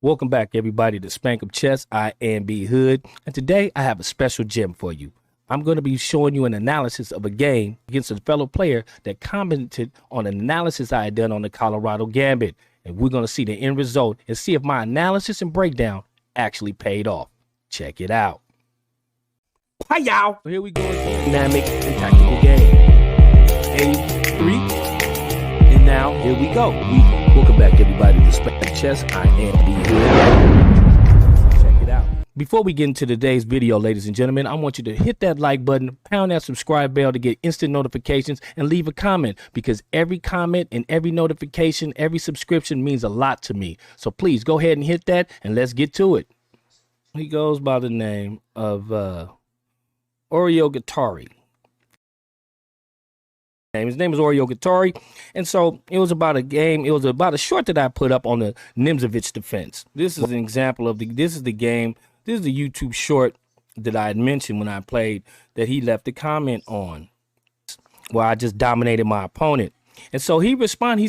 Welcome back, everybody, to SPANK'UM Chess. I am B Hood, and today I have a special gem for you. I'm going to be showing you an analysis of a game against a fellow player that commented on an analysis I had done on the Colorado Gambit, and we're going to see the end result and see if my analysis and breakdown actually paid off. Check it out. Hi, y'all. Here we go again. Dynamic and tactical game. A3. And now, here we go. Welcome back, everybody, to SPANK'UM Chess. I am B Hood. Check it out. Before we get into today's video, ladies and gentlemen, I want you to hit that like button, pound that subscribe bell to get instant notifications, and leave a comment, because every comment and every notification, every subscription means a lot to me. So please go ahead and hit that, and let's get to it. He goes by the name of Oreo Guittari. His name is Oreo Guittari, and so it was about a game. It was about a short that I put up on the Nimzowitsch Defense. This is an example of this is the game. This is the YouTube short that I had mentioned when I played that he left a comment on, where I just dominated my opponent. And so he responded. He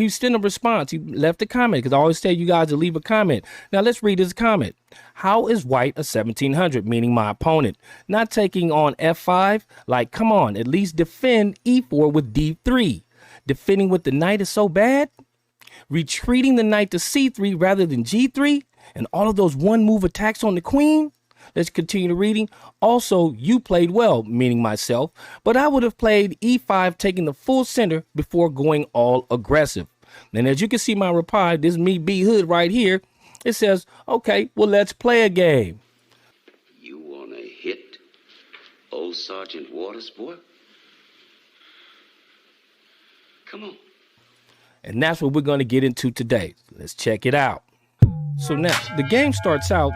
sent a response. He left a comment, because I always tell you guys to leave a comment. Now let's read his comment. How is white a 1700? Meaning my opponent. Not taking on f5. Like, come on, at least defend e4 with d3. Defending with the knight is so bad. Retreating the knight to c3 rather than g3. And all of those one move attacks on the queen. Let's continue the reading. Also, you played well, meaning myself, but I would have played e5, taking the full center before going all aggressive. And as you can see my reply, this is me, B Hood, right here. It says, okay, well, let's play a game. You want to hit old Sergeant Waters, boy? Come on. And that's what we're going to get into today. Let's check it out. So now, the game starts out.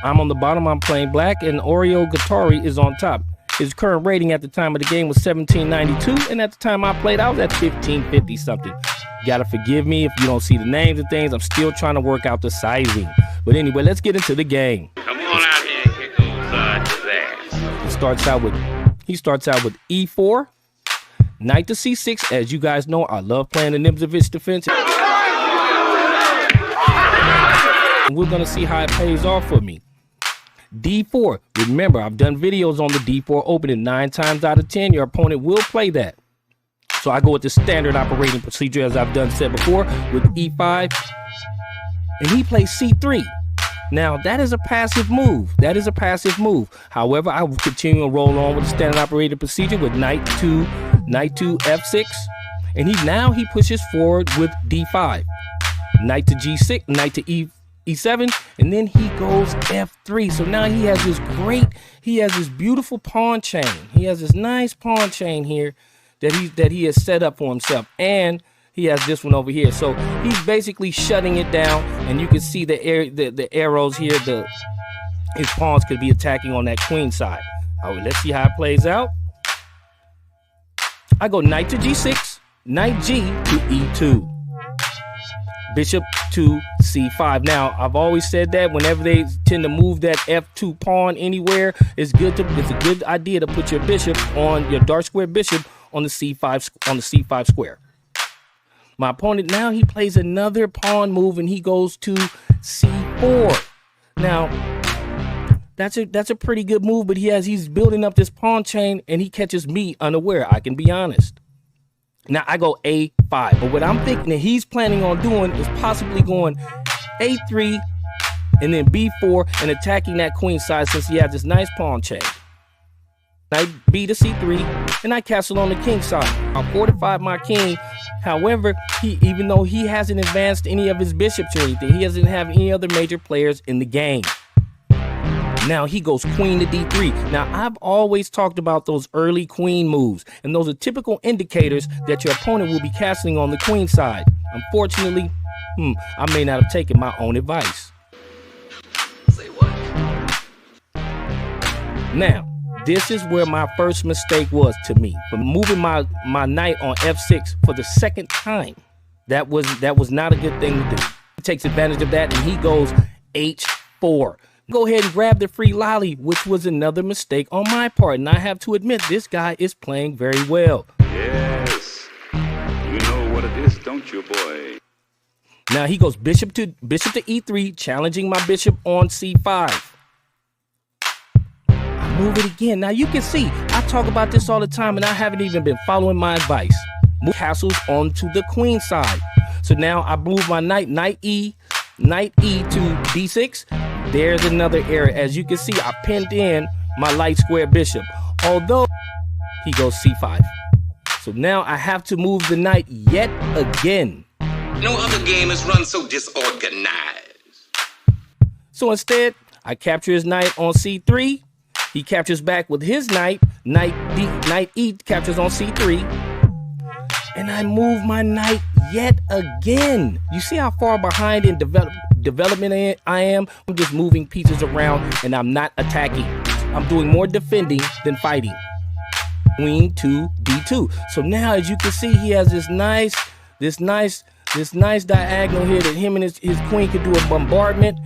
I'm on the bottom, I'm playing black, and Oreo Guittari is on top. His current rating at the time of the game was 1792, and at the time I played, I was at 1550 something. You gotta forgive me if you don't see the names and things. I'm still trying to work out the sizing. But anyway, let's get into the game. Come on out here and kick old Sergeant's ass. He starts out with e4, knight to c6. As you guys know, I love playing the Nimzowitsch Defense. And we're gonna see how it pays off for me. D4. Remember, I've done videos on the D4 opening. 9 times out of 10, your opponent will play that. So I go with the standard operating procedure, as I've said before, with E5. And he plays C3. Now, that is a passive move. That is a passive move. However, I will continue to roll on with the standard operating procedure with knight to F6. And he pushes forward with D5. Knight to G6, knight to E7, and then he goes F3. So now he has this beautiful pawn chain. He has this nice pawn chain here that he has set up for himself, and he has this one over here. So he's basically shutting it down, and you can see the arrows here. His pawns could be attacking on that queen side. All right, let's see how it plays out. I go knight to G6, knight G to E2. Bishop to c5. Now, I've always said that whenever they tend to move that f2 pawn anywhere, it's a good idea to put your bishop on your dark square bishop on the c5 square. My opponent now, he plays another pawn move, and he goes to c4. Now, that's a pretty good move, but he's building up this pawn chain, and he catches me unaware. I can be honest. Now I go A5, but what I'm thinking that he's planning on doing is possibly going A3 and then B4 and attacking that queen side, since he has this nice pawn chain. Knight B to C3, and I castle on the king side. I fortify my king. However, even though he hasn't advanced any of his bishops or anything, he doesn't have any other major players in the game. Now he goes queen to d3. Now, I've always talked about those early queen moves, and those are typical indicators that your opponent will be castling on the queen side. Unfortunately, I may not have taken my own advice. Say what? Now, this is where my first mistake was to me. For moving my knight on f6 for the second time. That was not a good thing to do. He takes advantage of that, and he goes h4. Go ahead and grab the free lolly, which was another mistake on my part. And I have to admit, this guy is playing very well. Yes. You know what it is, don't you, boy? Now he goes bishop to e3, challenging my bishop on c5. I move it again. Now you can see, I talk about this all the time and I haven't even been following my advice. Move castles onto the queen side. So now I move my knight E to d6. There's another error. As you can see, I pinned in my light square bishop. Although he goes c5. So now I have to move the knight yet again. No other game is run so disorganized. So instead, I capture his knight on c3. He captures back with his knight. Knight E captures on c3. And I move my knight yet again. You see how far behind in development I am? I'm just moving pieces around and I'm not attacking. I'm doing more defending than fighting. Queen to d2. So now, as you can see, he has this nice diagonal here that him and his queen could do a bombardment.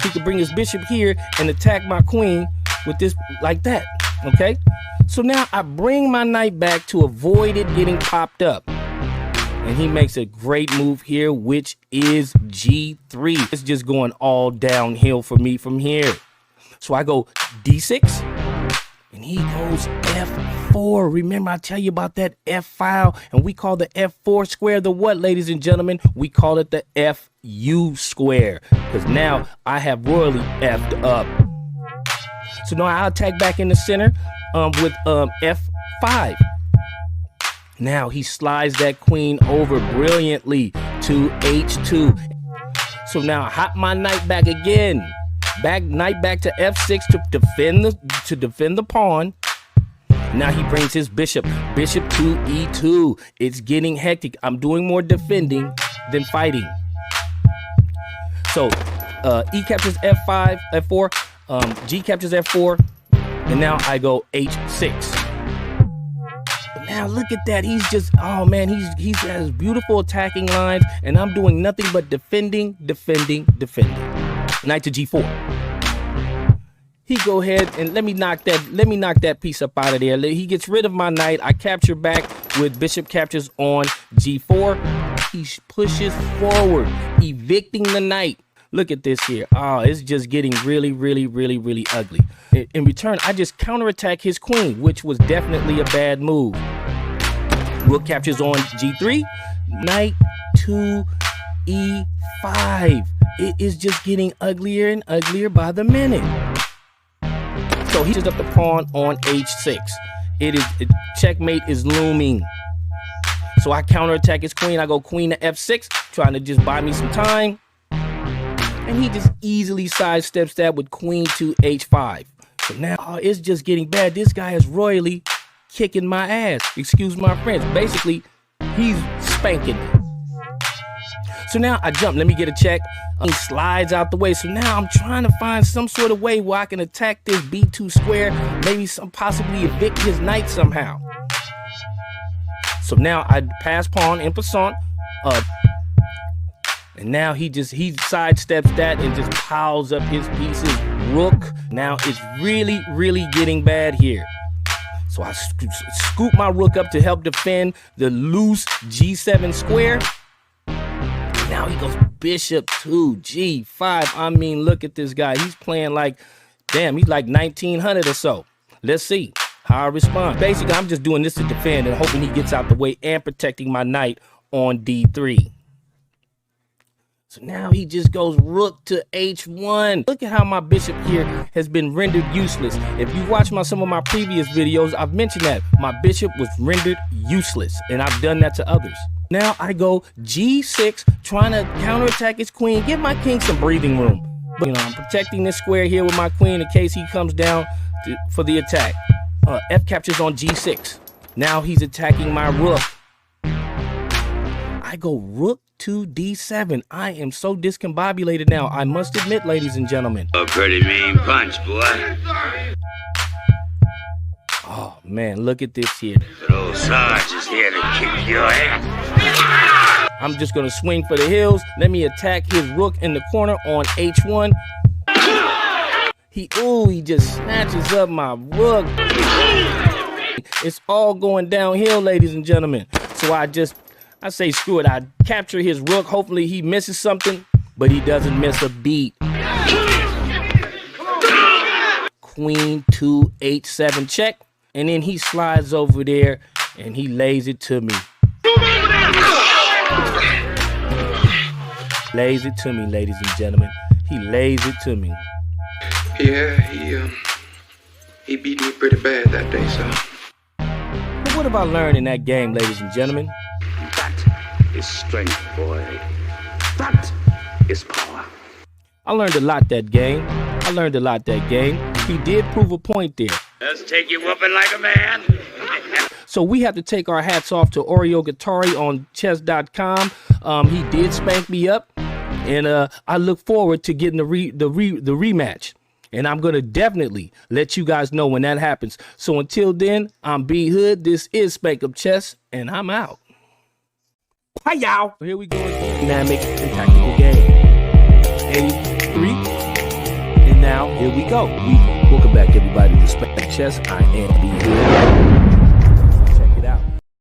He could bring his bishop here and attack my queen with this like that. Okay? So now I bring my knight back to avoid it getting popped up. And he makes a great move here, which is g3. It's just going all downhill for me from here. So I go d6, and he goes f4. Remember, I tell you about that f file, and we call the f4 square the what, ladies and gentlemen? We call it the fu square, because now I have royally effed up. So now I attack back in the center with f5. Now he slides that queen over brilliantly to h2. So now I hop my knight back again. Knight back to f6 to defend the pawn. Now he brings his bishop to e2. It's getting hectic. I'm doing more defending than fighting. So e captures f4, g captures f4, and now I go h6. Now look at that. He's just, oh man, he's has beautiful attacking lines, and I'm doing nothing but defending. Knight to g4. He go ahead and let me knock that piece up out of there. He gets rid of my knight. I capture back with bishop captures on g4. He pushes forward, evicting the knight. Look at this here. Oh, it's just getting really ugly. In return, I just counterattack his queen, which was definitely a bad move. Rook captures on g3. Knight to e5. It is just getting uglier and uglier by the minute. So he sets up the pawn on h6. Checkmate is looming. So I counterattack his queen. I go queen to f6, trying to just buy me some time. And he just easily sidesteps that with queen to h5. So now it's just getting bad. This guy is royally kicking my ass. Excuse my French. Basically, he's spanking me. So now I jump. Let me get a check. He slides out the way. So now I'm trying to find some sort of way where I can attack this b2 square. Maybe possibly evict his knight somehow. So now I pass pawn en passant. And now he sidesteps that and just piles up his pieces. Rook. Now it's really getting bad here. So I scoop my rook up to help defend the loose g7 square. Now he goes bishop to g5. I mean, look at this guy. He's playing like, damn, he's like 1900 or so. Let's see how I respond. Basically, I'm just doing this to defend and hoping he gets out the way and protecting my knight on d3. So now he just goes rook to h1. Look at how my bishop here has been rendered useless. If you watch some of my previous videos, I've mentioned that my bishop was rendered useless, and I've done that to others. Now I go g6, trying to counterattack his queen, give my king some breathing room. But I'm protecting this square here with my queen in case he comes down for the attack. F captures on g6. Now he's attacking my rook. I go rook to d7. I am so discombobulated now. I must admit, ladies and gentlemen. A pretty mean punch, boy. Oh man, look at this here. But old Sarge is here to kick your ass. I'm just gonna swing for the hills. Let me attack his rook in the corner on h1. He just snatches up my rook. It's all going downhill, ladies and gentlemen. So I I say, screw it. I capture his rook. Hopefully he misses something, but he doesn't miss a beat. Queen 2 8 7 check, and then he slides over there and he lays it to me. Lays it to me, ladies and gentlemen. He lays it to me. Yeah, he beat me pretty bad that day, so. But what have I learned in that game, ladies and gentlemen? That is strength, boy. That is power. I learned a lot that game. He did prove a point there. Let's take you whooping like a man. So we have to take our hats off to Oreo Guitari on chess.com. He did spank me up, and I look forward to getting the rematch. And I'm going to definitely let you guys know when that happens. So until then, I'm B Hood. This is SPANK'UM Chess, and I'm out. Hi, y'all. Here we go again. Dynamic and tactical game. A3. And now, here we go. Welcome back, everybody, to SPANK'UM Chess. I am B Hood.